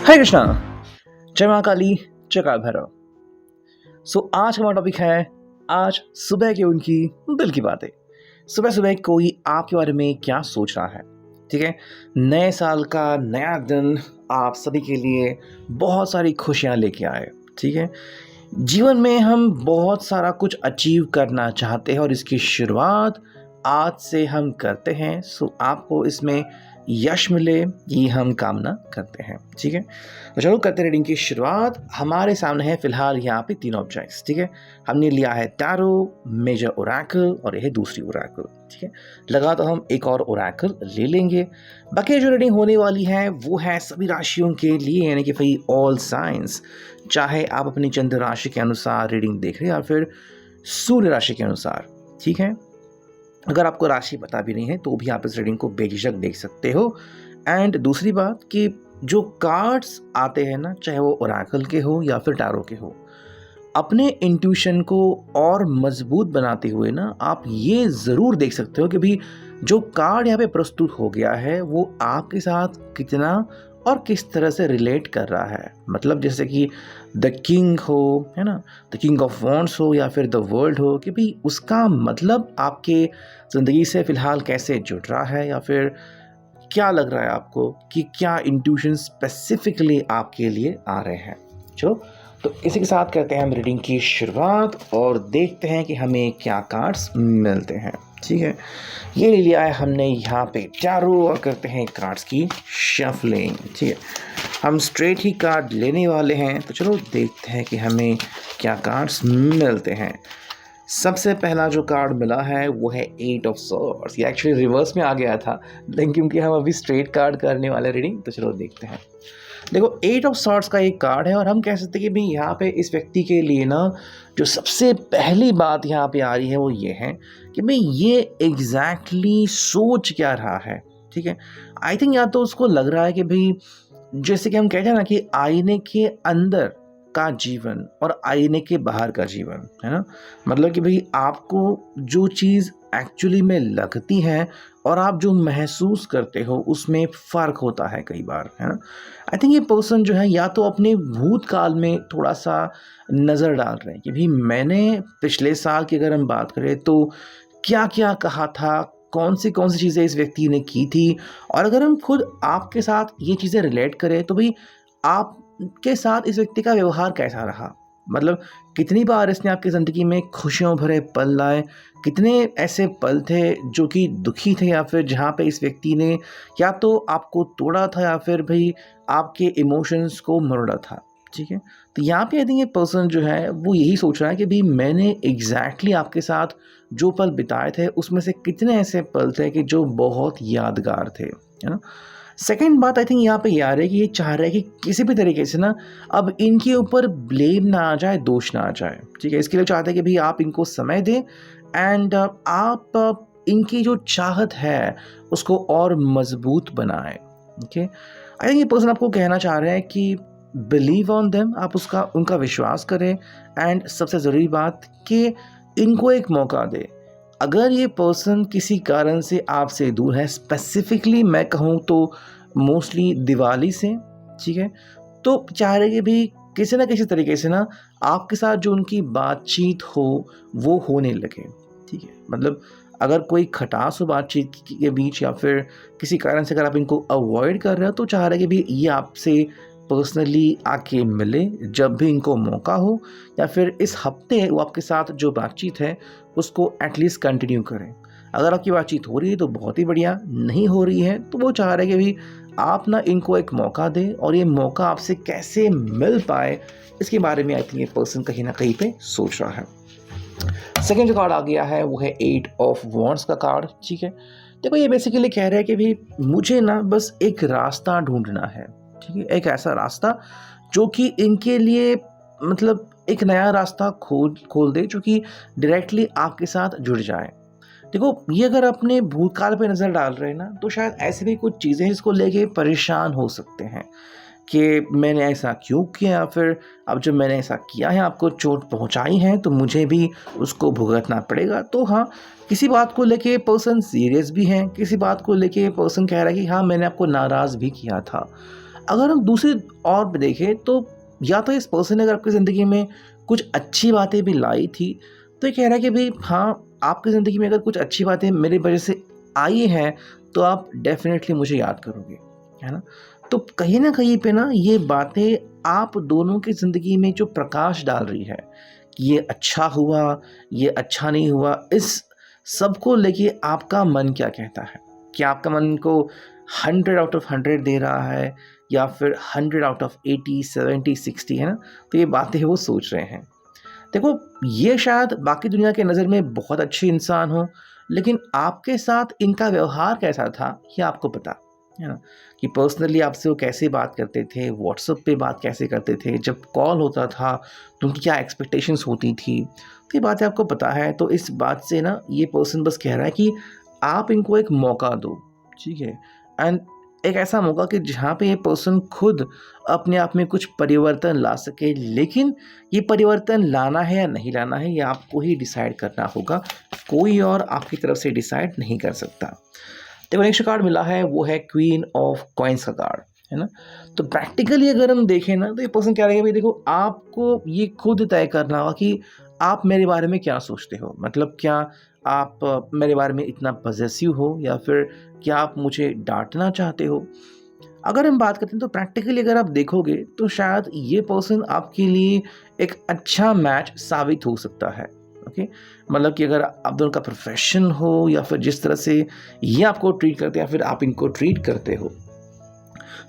हरे कृष्णा, जय माँ काली, जय काल भैरव। आज का हमारा टॉपिक है आज सुबह की उनकी दिल की बातें। सुबह सुबह कोई आपके बारे में क्या सोच रहा है। ठीक है, नए साल का नया दिन आप सभी के लिए बहुत सारी खुशियाँ लेके आए। ठीक है, जीवन में हम बहुत सारा कुछ अचीव करना चाहते हैं और इसकी शुरुआत आज से हम करते हैं। आपको इसमें यश मिले ये हम कामना करते हैं। ठीक है, तो चलो करते रीडिंग की शुरुआत। हमारे सामने है फिलहाल यहाँ पे 3 ऑब्जेक्ट्स। ठीक है, हमने लिया है टैरो, मेजर ओरेकल और यह दूसरी ओरेकल। ठीक है, लगा तो हम एक और ओरेकल ले लेंगे। बाकी जो रीडिंग होने वाली है वो है सभी राशियों के लिए, यानी कि भाई ऑल साइंस। चाहे आप अपनी चंद्र राशि के अनुसार रीडिंग देख रहे हैं या फिर सूर्य राशि के अनुसार। ठीक है, अगर आपको राशि पता भी नहीं है तो भी आप इस रीडिंग को बेझिझक देख सकते हो। एंड दूसरी बात कि जो कार्ड्स आते हैं ना, चाहे वो ओरेकल के हो या फिर टैरो के हो, अपने इंट्यूशन को और मजबूत बनाते हुए ना आप ये ज़रूर देख सकते हो कि भी जो कार्ड यहाँ पे प्रस्तुत हो गया है वो आपके साथ कितना और किस तरह से रिलेट कर रहा है। मतलब जैसे कि द किंग हो, है ना, द किंग ऑफ वॉन्ड्स हो या फिर द वर्ल्ड हो, कि भाई उसका मतलब आपके ज़िंदगी से फ़िलहाल कैसे जुड़ रहा है, या फिर क्या लग रहा है आपको कि क्या इंट्यूशन स्पेसिफिकली आपके लिए आ रहे हैं। चलो, तो इसी के साथ करते हैं हम रीडिंग की शुरुआत और देखते हैं कि हमें क्या कार्ड्स मिलते हैं। ठीक है, ये ले लिया है हमने यहाँ पे टैरो और करते हैं कार्ड्स की शफलिंग। ठीक है, हम स्ट्रेट ही कार्ड लेने वाले हैं, तो चलो देखते हैं कि हमें क्या कार्ड्स मिलते हैं। सबसे पहला जो कार्ड मिला है वो है 8 ऑफ सॉर्ड्स। ये एक्चुअली रिवर्स में आ गया था, लेकिन क्योंकि हम अभी स्ट्रेट कार्ड करने वाले रीडिंग, तो चलो देखते हैं। देखो, 8 ऑफ सॉर्ड्स का एक कार्ड है और हम कह सकते हैं कि भाई यहाँ पे इस व्यक्ति के लिए ना जो सबसे पहली बात यहाँ पे आ रही है वो ये है कि भाई ये एग्जैक्टली सोच क्या रहा है। ठीक है, आई थिंक या तो उसको लग रहा है कि भाई जैसे कि हम कहते हैं ना कि आईने के अंदर का जीवन और आईने के बाहर का जीवन, है ना, मतलब कि भाई आपको जो चीज़ एक्चुअली में लगती है और आप जो महसूस करते हो उसमें फ़र्क होता है कई बार, है ना। आई थिंक ये पर्सन जो है या तो अपने भूतकाल में थोड़ा सा नज़र डाल रहे हैं कि भाई मैंने पिछले साल की अगर हम बात करें तो क्या क्या कहा था, कौन सी चीज़ें इस व्यक्ति ने की थी, और अगर हम खुद आपके साथ ये चीज़ें रिलेट करें तो भाई आपके साथ इस व्यक्ति का व्यवहार कैसा रहा। मतलब कितनी बार इसने आपकी ज़िंदगी में खुशियों भरे पल लाए, कितने ऐसे पल थे जो कि दुखी थे या फिर जहाँ पे इस व्यक्ति ने या तो आपको तोड़ा था या फिर भाई आपके इमोशंस को मरोड़ा था। ठीक है, तो यहाँ पे आई थिंक ये पर्सन जो है वो यही सोच रहा है कि भाई मैंने एग्जैक्टली आपके साथ जो पल बिताए थे उसमें से कितने ऐसे पल थे कि जो बहुत यादगार थे, है ना। सेकेंड बात आई थिंक यहाँ पे ये आ रही है कि ये चाह रहा है कि किसी भी तरीके से ना अब इनके ऊपर ब्लेम ना आ जाए, दोष ना आ जाए। ठीक है, इसके लिए चाहते हैं कि भाई आप इनको समय दें एंड आप इनकी जो चाहत है उसको और मजबूत बनाएं। ओके, आई थिंक ये पर्सन आपको कहना चाह रहे हैं कि बिलीव ऑन देम, आप उनका विश्वास करें एंड सबसे ज़रूरी बात कि इनको एक मौका दें। अगर ये पर्सन किसी कारण से आपसे दूर है, स्पेसिफिकली मैं कहूँ तो मोस्टली दिवाली से, ठीक है, तो चाह रहे कि भी किसी ना किसी तरीके से ना आपके साथ जो उनकी बातचीत हो वो होने लगे। ठीक है, मतलब अगर कोई खटास हो बातचीत के बीच या फिर किसी कारण से अगर आप इनको अवॉइड कर रहे हो तो चाह रहे कि भी ये आपसे पर्सनली आके मिले जब भी इनको मौका हो, या फिर इस हफ्ते वो आपके साथ जो बातचीत है उसको एटलीस्ट कंटिन्यू करें। अगर आपकी बातचीत हो रही है तो बहुत ही बढ़िया, नहीं हो रही है तो वो चाह रहे कि भी आप ना इनको एक मौका दें और ये मौका आपसे कैसे मिल पाए इसके बारे में आई थिंक ये पर्सन कहीं ना कहीं पे सोच रहा है। सेकेंड जो कार्ड आ गया है वो है 8 ऑफ वॉन्ड्स का कार्ड। ठीक है, देखो ये बेसिकली कह रहा है कि भी मुझे ना बस एक रास्ता ढूंढना है। ठीक है, एक ऐसा रास्ता जो कि इनके लिए मतलब एक नया रास्ता खोल दे जो कि डायरेक्टली आपके साथ जुड़ जाए। देखो ये अगर अपने भूतकाल पे नज़र डाल रहे हैं ना तो शायद ऐसी भी कुछ चीज़ें इसको लेके परेशान हो सकते हैं कि मैंने ऐसा क्यों किया, या फिर अब जब मैंने ऐसा किया है आपको चोट पहुंचाई है तो मुझे भी उसको भुगतना पड़ेगा। तो हाँ, किसी बात को लेके पर्सन सीरियस भी है, किसी बात को लेके पर्सन कह रहा है कि हाँ मैंने आपको नाराज़ भी किया था। अगर हम दूसरी ओर पे देखें तो या तो इस पर्सन ने अगर आपकी ज़िंदगी में कुछ अच्छी बातें भी लाई थी, तो ये कह रहा है कि भाई हाँ, आपकी ज़िंदगी में अगर कुछ अच्छी बातें मेरी वजह से आई हैं, तो आप डेफ़िनेटली मुझे याद करोगे, है ना? तो कहीं न कहीं पे ना ये बातें आप दोनों की ज़िंदगी में जो प्रकाश डाल रही है, कि ये अच्छा हुआ, ये अच्छा नहीं हुआ, इस सब को लेके आपका मन क्या कहता है? क्या आपका मन को 100 आउट ऑफ 100 दे रहा है या फिर 100 आउट ऑफ 80, 70, 60, है ना? तो ये बातें वो सोच रहे हैं। देखो, ये शायद बाकी दुनिया के नज़र में बहुत अच्छे इंसान हों, लेकिन आपके साथ इनका व्यवहार कैसा था, ये आपको पता, है ना? कि पर्सनली आपसे वो कैसे बात करते थे, व्हाट्सएप पे बात कैसे करते थे, जब कॉल होता था, तो उनकी क्या एक्सपेक्टेशंस होती थी, तो ये बातें आपको पता है। तो इस बात से ना ये पर्सन बस कह रहा है कि आप इनको एक मौका दो, ठीक है? एंड एक ऐसा मौका कि जहाँ पे ये पर्सन खुद अपने आप में कुछ परिवर्तन ला सके, लेकिन ये परिवर्तन लाना है या नहीं लाना है, ये आपको ही डिसाइड करना होगा। कोई और आपकी तरफ से डिसाइड नहीं कर सकता। देखो, नेक्स्ट कार्ड मिला है, वो है क्वीन ऑफ कॉइन्स का कार्ड, है ना? तो प्रैक्टिकली अगर हम देखें ना, तो ये पर्सन क्या रहेगा, भाई देखो, आपको ये खुद तय करना होगा कि आप मेरे बारे में क्या सोचते हो। मतलब क्या आप मेरे बारे में इतना पॉसेसिव हो या फिर क्या आप मुझे डांटना चाहते हो। अगर हम बात करते हैं तो प्रैक्टिकली अगर आप देखोगे तो शायद ये पर्सन आपके लिए एक अच्छा मैच साबित हो सकता है। ओके, मतलब कि अगर आप दोनों का प्रोफेशन हो या फिर जिस तरह से ये आपको ट्रीट करते हैं या फिर आप इनको ट्रीट करते हो,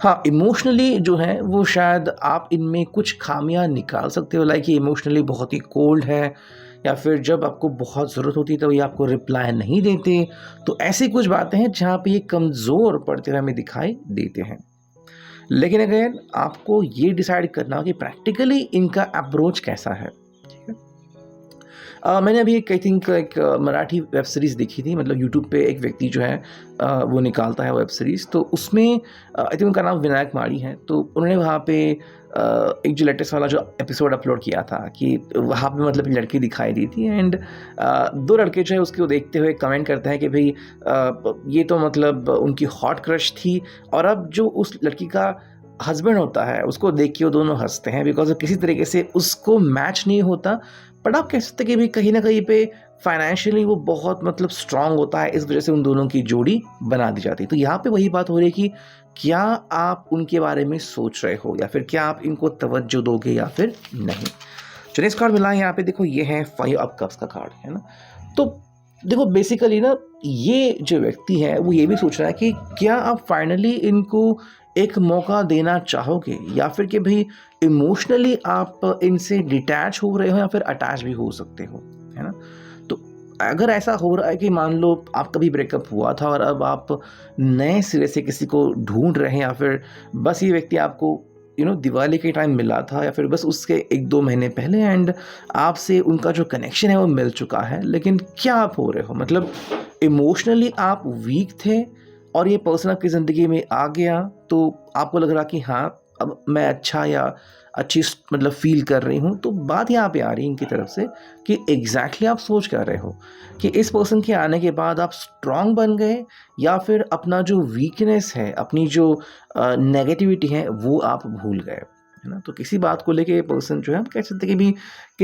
हाँ, इमोशनली जो है वो शायद आप इनमें कुछ खामियां निकाल सकते हो। लाइक ये इमोशनली बहुत ही कोल्ड है या फिर जब आपको बहुत ज़रूरत होती है तो ये आपको रिप्लाई नहीं देते। तो ऐसी कुछ बातें हैं जहाँ पे ये कमज़ोर पड़ते हुए हमें दिखाई देते हैं। लेकिन अगेन आपको ये डिसाइड करना हो कि प्रैक्टिकली इनका अप्रोच कैसा है। ठीक है? मैंने अभी एक आई थिंक एक मराठी वेब सीरीज़ देखी थी। मतलब यूट्यूब पे एक व्यक्ति जो है वो निकालता है वेब सीरीज़, तो उसमें आई थिंक उनका नाम विनायक माड़ी है। तो उन्होंने वहाँ पे एक जो लेटेस्ट वाला जो एपिसोड अपलोड किया था कि वहाँ पे मतलब लड़की दिखाई दी थी एंड दो लड़के जो है उसको देखते हुए कमेंट करते हैं कि भाई ये तो मतलब उनकी हॉट क्रश थी। और अब जो उस लड़की का हस्बैंड होता है उसको देख के वो दोनों हंसते हैं बिकॉज किसी तरीके से उसको मैच नहीं होता। बट आप कह सकते कि भी कहीं ना कहीं पे फाइनेंशियली वो बहुत मतलब स्ट्रांग होता है, इस वजह से उन दोनों की जोड़ी बना दी जाती है। तो यहाँ पे वही बात हो रही है कि क्या आप उनके बारे में सोच रहे हो या फिर क्या आप इनको तवज्जो दोगे या फिर नहीं। जो नेक्स्ट कार्ड मिला है यहाँ पे देखो, ये है 5 ऑफ कप्स का कार्ड, है ना? तो देखो बेसिकली ना ये जो व्यक्ति है वो ये भी सोच रहा है कि क्या आप फाइनली इनको एक मौका देना चाहोगे या फिर कि भाई इमोशनली आप इनसे डिटैच हो रहे हो या फिर अटैच भी हो सकते हो, है ना? तो अगर ऐसा हो रहा है कि मान लो आपका भी ब्रेकअप हुआ था और अब आप नए सिरे से किसी को ढूंढ रहे हैं या फिर बस ये व्यक्ति आपको दिवाली के टाइम मिला था या फिर बस उसके 1-2 महीने पहले एंड आपसे उनका जो कनेक्शन है वो मिल चुका है, लेकिन क्या आप हो रहे हो, मतलब इमोशनली आप वीक थे और ये पर्सन आपकी ज़िंदगी में आ गया तो आपको लग रहा कि हाँ, अब मैं अच्छा या अच्छी मतलब फ़ील कर रही हूँ। तो बात यहाँ पे आ रही है इनकी तरफ से कि एग्ज़ैक्टली आप सोच कर रहे हो कि इस पर्सन के आने के बाद आप स्ट्रॉन्ग बन गए या फिर अपना जो वीकनेस है, अपनी जो नेगेटिविटी है वो आप भूल गए, है ना? तो किसी बात को लेके ये पर्सन जो है हम कह सकते हैं कि भी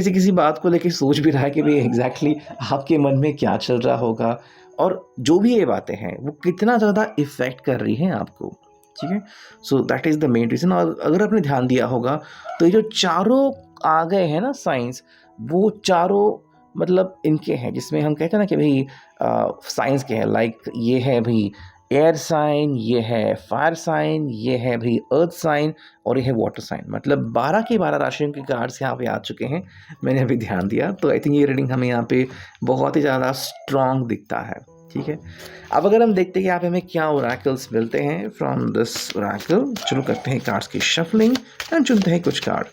किसी बात को लेके सोच भी रहा है कि भाई एग्ज़ैक्टली आपके मन में क्या चल रहा होगा और जो भी ये बातें हैं वो कितना ज़्यादा इफ़ेक्ट कर रही हैं आपको। ठीक है? So that is the main reason. और अगर आपने ध्यान दिया होगा तो ये जो चारों आ गए हैं ना साइंस, वो चारों मतलब इनके हैं जिसमें हम कहते हैं ना कि भाई साइंस के हैं। लाइक ये है भाई एयर साइन, ये है फायर साइन, ये है भाई अर्थ साइन और ये है वाटर साइन। मतलब 12 के 12 राशियों के कार्ड्स यहाँ पे आ चुके हैं। मैंने अभी ध्यान दिया तो आई थिंक ये रीडिंग हमें यहाँ पे बहुत ही ज़्यादा स्ट्रॉन्ग दिखता है। ठीक है, अब अगर हम देखते हैं कि यहाँ पे हमें क्या ओरेकल्स मिलते हैं फ्रॉम दिस ओरेकल, चलो करते हैं कार्ड्स की शफलिंग एंड चुनते हैं कुछ कार्ड।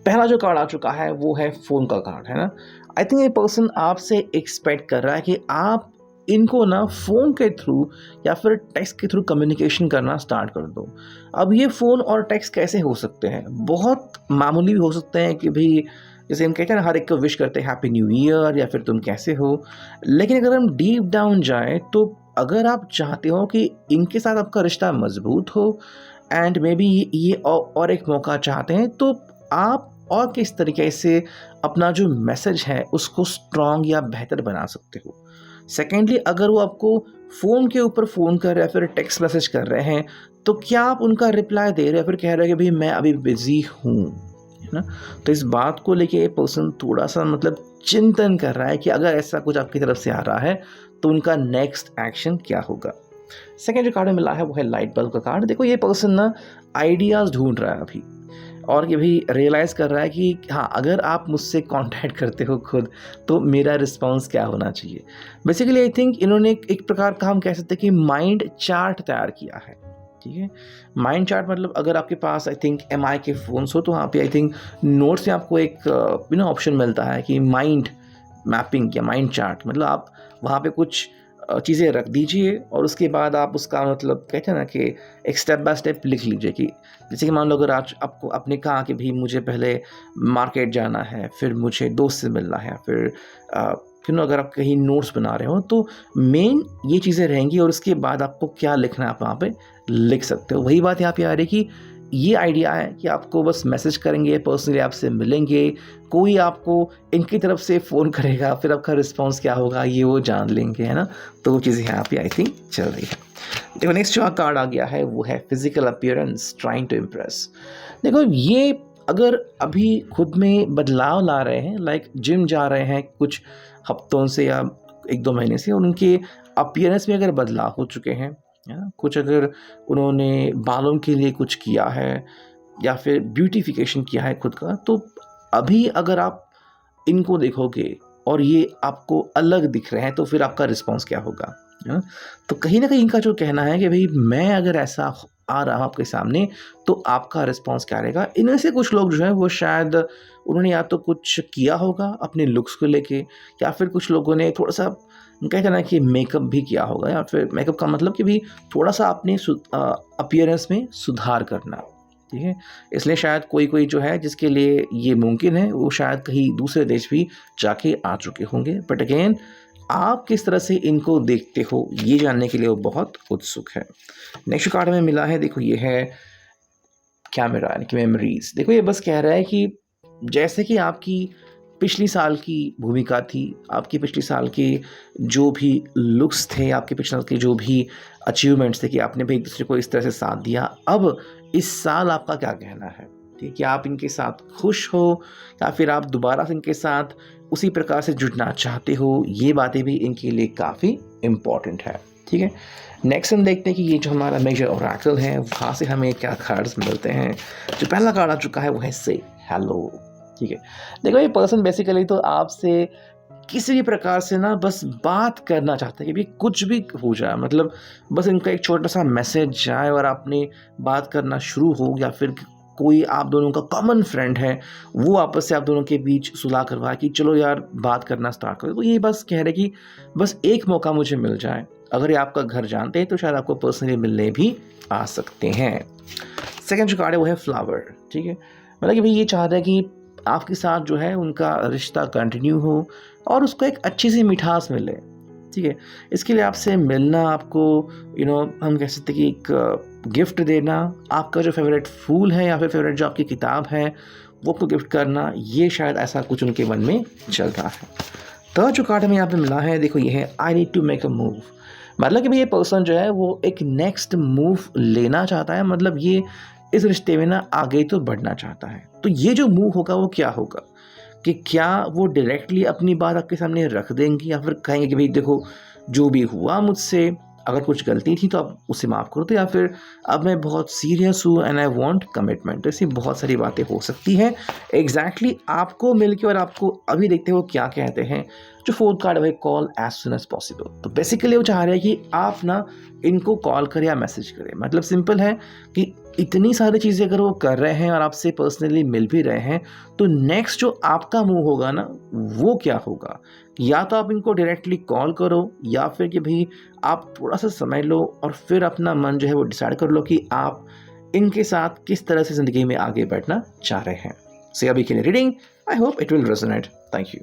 पहला जो कार्ड आ चुका है वो है फोन का कार्ड, है ना? आई थिंक ये पर्सन आपसे एक्सपेक्ट कर रहा है कि आप इनको ना फ़ोन के थ्रू या फिर टेक्स्ट के थ्रू कम्युनिकेशन करना स्टार्ट कर दो। अब ये फ़ोन और टेक्स्ट कैसे हो सकते हैं? बहुत मामूली भी हो सकते हैं कि भाई जैसे हम कहते हैं ना, हर एक को विश करते हैं हैप्पी न्यू ईयर या फिर तुम कैसे हो। लेकिन अगर हम डीप डाउन जाएँ तो अगर आप चाहते हो कि इनके साथ आपका रिश्ता मज़बूत हो एंड मे बी ये और एक मौका चाहते हैं, तो आप और किस तरीके से अपना जो मैसेज है उसको स्ट्रॉन्ग या बेहतर बना सकते हो। सेकेंडली, अगर वो आपको फ़ोन के ऊपर फ़ोन कर रहे हैं, फिर टेक्स्ट मैसेज कर रहे हैं, तो क्या आप उनका रिप्लाई दे रहे हैं, फिर कह रहे हैं कि भाई मैं अभी बिज़ी हूँ, है ना? तो इस बात को लेके ये पर्सन थोड़ा-सा मतलब चिंतन कर रहा है कि अगर ऐसा कुछ आपकी तरफ से आ रहा है, तो उनका नेक्स्ट एक्शन क्या होगा। सेकंड जो कार्ड मिला है वो है लाइट बल्ब का कार्ड। देखो ये पर्सन ना आइडियाज़ ढूँढ रहा है अभी, और ये भी रियलाइज़ कर रहा है कि हाँ, अगर आप मुझसे कॉन्टैक्ट करते हो खुद, तो मेरा रिस्पॉन्स क्या होना चाहिए। बेसिकली आई थिंक इन्होंने एक प्रकार का हम कह सकते हैं कि माइंड चार्ट तैयार किया है, ठीक है। माइंड चार्ट मतलब अगर आपके पास आई थिंक एमआई के फ़ोन्स हो, तो वहाँ पे आई थिंक नोट्स में आपको एक ऑप्शन मिलता है कि माइंड मैपिंग या माइंड चार्ट, मतलब आप वहाँ पे कुछ चीज़ें रख दीजिए और उसके बाद आप उसका मतलब कहते हैं ना कि एक स्टेप बाय स्टेप लिख लीजिए। कि जैसे कि मान लो अगर आज आपको आपने कहा कि भाई मुझे पहले मार्केट जाना है, फिर मुझे दोस्त से मिलना है, फिर अगर आप कहीं नोट्स बना रहे हो, तो मेन ये चीज़ें रहेंगी और उसके बाद आपको क्या लिखना है आप वहाँ पे लिख सकते हो। वही बात यहाँ पे आ रही है कि ये आइडिया है कि आपको बस मैसेज करेंगे, पर्सनली आपसे मिलेंगे, कोई आपको इनकी तरफ से फ़ोन करेगा, फिर आपका रिस्पॉन्स क्या होगा ये वो जान लेंगे, है ना? तो वो चीज़ें यहाँ पे आई थिंक चल रही है। देखो नेक्स्ट जो कार्ड आ गया है वो है physical appearance trying to impress. देखो ये अगर अभी खुद में बदलाव ला रहे हैं, लाइक जिम जा रहे हैं कुछ हफ्तों से या 1-2 महीने से, और उनके अपीयरेंस में अगर बदलाव हो चुके हैं, है ना? कुछ अगर उन्होंने बालों के लिए कुछ किया है या फिर ब्यूटिफिकेशन किया है खुद का, तो अभी अगर आप इनको देखोगे और ये आपको अलग दिख रहे हैं, तो फिर आपका रिस्पॉन्स क्या होगा, है ना? तो कहीं न कहीं इनका जो कहना है कि भई मैं अगर ऐसा आ रहा हूँ आपके सामने, तो आपका रिस्पॉन्स क्या रहेगा? इनमें से कुछ लोग जो हैं वो शायद उन्होंने या तो कुछ किया होगा अपने लुक्स को लेके, या फिर कुछ लोगों ने थोड़ा-सा कहते हैं ना कि मेकअप भी किया होगा, या फिर मेकअप का मतलब कि भी थोड़ा-सा अपने अपीयरेंस में सुधार करना, ठीक है? इसलिए शायद कोई-कोई जो है जिसके लिए ये मुमकिन है, वो शायद कहीं दूसरे देश भी जाके आ चुके होंगे। बट अगेन आप किस तरह से इनको देखते हो, ये जानने के लिए वो बहुत उत्सुक है। नेक्स्ट कार्ड हमें मिला है, देखो ये है कैमरा यानी कि मेमोरीज़। देखो ये बस कह रहा है कि जैसे कि आपकी पिछली साल की भूमिका थी, आपकी पिछले साल के जो भी लुक्स थे, आपके पिछले साल के जो भी अचीवमेंट्स थे कि आपने भी एक-दूसरे को इस तरह से साथ दिया, अब इस साल आपका क्या कहना है? ठीक है, क्या आप इनके साथ खुश हो या फिर आप दोबारा से इनके साथ उसी प्रकार से जुड़ना चाहते हो? ये बातें भी इनके लिए काफ़ी इम्पॉर्टेंट है, ठीक है? नेक्स्ट हम देखते हैं कि ये जो हमारा मेजर ओरेकल है, वहाँ से हमें क्या कार्ड्स मिलते हैं। जो पहला कार्ड आ चुका है वो है से हेलो, ठीक है। देखो ये पर्सन बेसिकली तो आपसे किसी भी प्रकार से ना बस बात करना चाहते हैं कि भाई कुछ भी हो जाए, मतलब बस इनका एक छोटा-सा मैसेज जाए और आपने बात करना शुरू हो, या फिर कोई आप दोनों का कॉमन फ्रेंड है, वो आपस से आप दोनों के बीच सुलह करवाए कि चलो यार बात करना स्टार्ट करो। तो ये बस कह रहे कि बस एक मौका मुझे मिल जाए। अगर ये आपका घर जानते हैं तो शायद आपको पर्सनली मिलने भी आ सकते हैं। सेकंड जो कार्ड है वो है फ्लावर, ठीक है। मतलब कि भाई ये चाहता है कि आपके साथ जो है उनका रिश्ता कंटिन्यू हो और उसको एक अच्छी सी मिठास मिले, ठीक है। इसके लिए आपसे मिलना, आपको हम कह सकते हैं कि एक गिफ्ट देना, आपका जो फेवरेट फूल है या फिर फेवरेट जो आपकी किताब है वो आपको गिफ्ट करना, ये शायद ऐसा कुछ उनके मन में चल रहा है। थर्ड जो कार्ड हमें यहाँ पे मिला है, देखो ये है I need to make a move. मतलब कि भाई ये पर्सन जो है वो एक नेक्स्ट मूव लेना चाहता है, मतलब ये इस रिश्ते में ना आगे तो बढ़ना चाहता है। तो ये जो मूव होगा वो क्या होगा, कि क्या वो डायरेक्टली अपनी बात आपके सामने रख देंगे या फिर कहेंगे कि भाई देखो जो भी हुआ मुझसे, अगर कुछ गलती थी तो आप उसे माफ़ करो, तो या फिर अब मैं बहुत सीरियस हूँ एंड आई वांट कमिटमेंट। तो ऐसी बहुत सारी बातें हो सकती हैं। एग्जैक्टली आपको मिलके और आपको अभी देखते हो क्या कहते हैं। जो फोर्थ कार्ड है call as soon as possible. तो बेसिकली वो चाह रहे हैं कि आप ना इनको कॉल करें या मैसेज करें। मतलब सिंपल है कि इतनी सारी चीज़ें अगर वो कर रहे हैं और आपसे पर्सनली मिल भी रहे हैं, तो नेक्स्ट जो आपका मूव होगा ना वो क्या होगा। या तो आप इनको डायरेक्टली कॉल करो या फिर कि भाई आप थोड़ा सा समय लो और फिर अपना मन जो है वो डिसाइड कर लो कि आप इनके साथ किस तरह से ज़िंदगी में आगे बढ़ना चाह रहे हैं। सो अभी के लिए reading, I hope it will resonate. Thank you.